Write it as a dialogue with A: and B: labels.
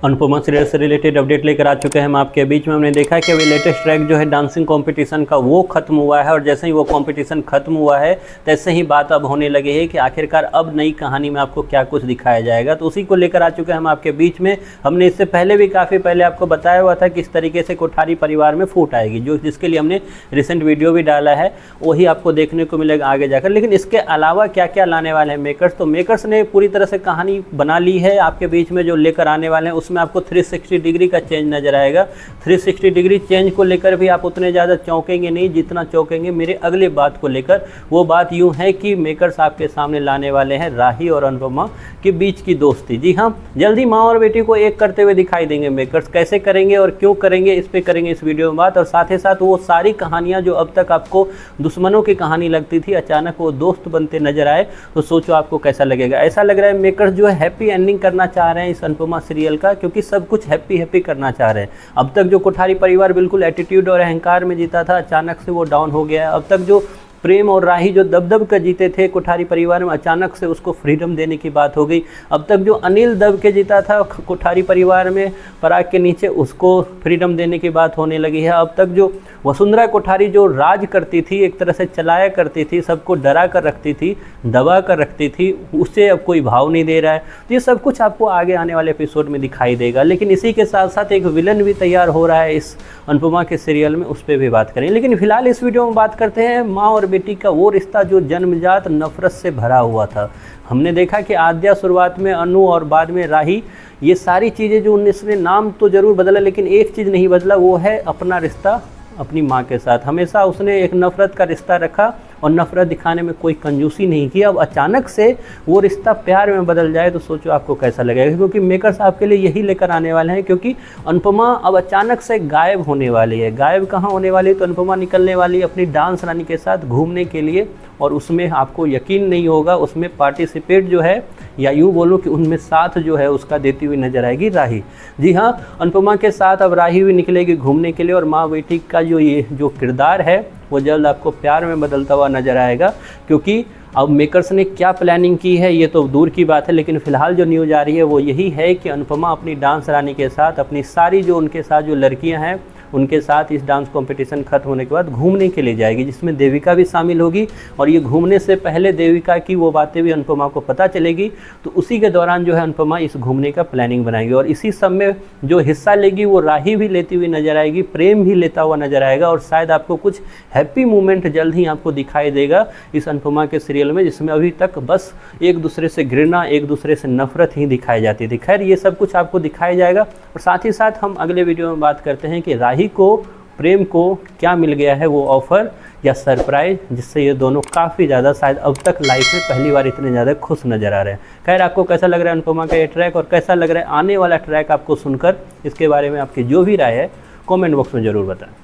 A: Anupama serial से related update लेकर आ चुके हैं हम आपके बीच में। हमने देखा है कि अभी लेटेस्ट ट्रैक जो है डांसिंग कंपटीशन का वो खत्म हुआ है और जैसे ही वो कंपटीशन खत्म हुआ है तैसे ही बात अब होने लगी है कि आखिरकार अब नई कहानी में आपको क्या कुछ दिखाया जाएगा, तो उसी को लेकर आ चुके हैं हम आपके बीच में। हमने इससे पहले भी काफ़ी पहले आपको बताया हुआ था कि इस तरीके से कोठारी परिवार में फूट आएगी, जो जिसके लिए हमने रिसेंट वीडियो भी डाला है, वही आपको देखने को मिलेगा आगे जाकर। लेकिन इसके अलावा क्या क्या लाने वाले हैं मेकर्स, तो मेकर्स ने पूरी तरह से कहानी बना ली है आपके बीच में। जो लेकर आने वाले हैं उसमें आपको 360 डिग्री का चेंज नजर आएगा। 360 डिग्री चेंज को लेकर भी आप उतने ज़्यादा चौंकेंगे नहीं जितना चौंकेंगे मेरे अगले बात को लेकर। वो बात यूँ है कि मेकर्स आपके सामने लाने वाले हैं राही और अनुपमा के बीच की दोस्ती। जी हाँ, जल्दी माँ और बेटी को एक करते हुए दिखाई देंगे मेकर्स। कैसे करेंगे और क्यों करेंगे इस पर करेंगे इस वीडियो में बात। और साथ ही साथ वो सारी कहानियाँ जो अब तक आपको दुश्मनों की कहानी लगती थी, अचानक वो दोस्त बनते नजर आए, तो सोचो आपको कैसा लगेगा। ऐसा लग रहा है मेकर्स जो है हैप्पी एंडिंग करना चाह रहे हैं इस अनुपमा सीरियल का, क्योंकि सब कुछ हैप्पी करना चाह रहे हैं। अब तक जो कोठारी परिवार बिल्कुल एटीट्यूड और अहंकार में जीता था, अचानक से वो डाउन हो गया है। अब तक जो प्रेम और राही जो दब कर जीते थे कोठारी परिवार में, अचानक से उसको फ्रीडम देने की बात हो गई। अब तक जो अनिल दब के जीता था कोठारी परिवार में पराग के नीचे, उसको फ्रीडम देने की बात होने लगी है। अब तक जो वसुंधरा कोठारी जो राज करती थी, एक तरह से चलाया करती थी, सबको डरा कर रखती थी, दबा कर रखती थी, उससे अब कोई भाव नहीं दे रहा है। तो ये सब कुछ आपको आगे आने वाले एपिसोड में दिखाई देगा। लेकिन इसी के साथ साथ एक विलन भी तैयार हो रहा है इस अनुपमा के सीरियल में, उस पर भी बात करेंगे। लेकिन फिलहाल इस वीडियो में बात करते हैं माँ और बेटी का वो रिश्ता जो जन्मजात नफरत से भरा हुआ था। हमने देखा कि आद्या शुरुआत में, अनु और बाद में राही, ये सारी चीज़ें जो उसने नाम तो ज़रूर बदला लेकिन एक चीज़ नहीं बदला, वो है अपना रिश्ता अपनी माँ के साथ। हमेशा उसने एक नफ़रत का रिश्ता रखा और नफ़रत दिखाने में कोई कंजूसी नहीं की। अब अचानक से वो रिश्ता प्यार में बदल जाए तो सोचो आपको कैसा लगेगा, क्योंकि मेकर्स आपके लिए यही लेकर आने वाले हैं। क्योंकि अनुपमा अब अचानक से गायब होने वाली है। गायब कहाँ होने वाली है, तो अनुपमा निकलने वाली है अपनी डांस रानी के साथ घूमने के लिए, और उसमें आपको यकीन नहीं होगा, उसमें पार्टिसिपेट जो है, या यूँ बोलूँ कि उनमें साथ जो है उसका देती हुई नजर आएगी राही। जी हाँ, अनुपमा के साथ अब राही भी निकलेगी घूमने के लिए, और माँ बेटी का ये जो किरदार है वो जल्द आपको प्यार में बदलता हुआ नजर आएगा। क्योंकि अब मेकर्स ने क्या प्लानिंग की है ये तो दूर की बात है, लेकिन फिलहाल जो न्यूज़ आ रही है वो यही है कि अनुपमा अपनी डांस रानी के साथ, अपनी सारी जो उनके साथ जो लड़कियां हैं उनके साथ इस डांस कंपटीशन खत्म होने के बाद घूमने के लिए जाएगी, जिसमें देविका भी शामिल होगी। और ये घूमने से पहले देविका की वो बातें भी अनुपमा को पता चलेगी, तो उसी के दौरान जो है अनुपमा इस घूमने का प्लानिंग बनाएगी। और इसी सब में जो हिस्सा लेगी वो राही भी लेती हुई नजर आएगी, प्रेम भी लेता हुआ नजर आएगा, और शायद आपको कुछ हैप्पी मोमेंट जल्द ही आपको दिखाई देगा इस अनुपमा के सीरियल में, जिसमें अभी तक बस एक दूसरे से घृणा, एक दूसरे से नफरत ही दिखाई जाती थी। खैर, ये सब कुछ आपको दिखाया जाएगा। और साथ ही साथ हम अगले वीडियो में बात करते हैं कि राही को, प्रेम को क्या मिल गया है, वो ऑफ़र या सरप्राइज, जिससे ये दोनों काफ़ी ज़्यादा शायद अब तक लाइफ में पहली बार इतने ज़्यादा खुश नज़र आ रहे हैं। खैर, आपको कैसा लग रहा है अनुपमा का ये ट्रैक, और कैसा लग रहा है आने वाला ट्रैक आपको सुनकर, इसके बारे में आपकी जो भी राय है कमेंट बॉक्स में ज़रूर बताएं।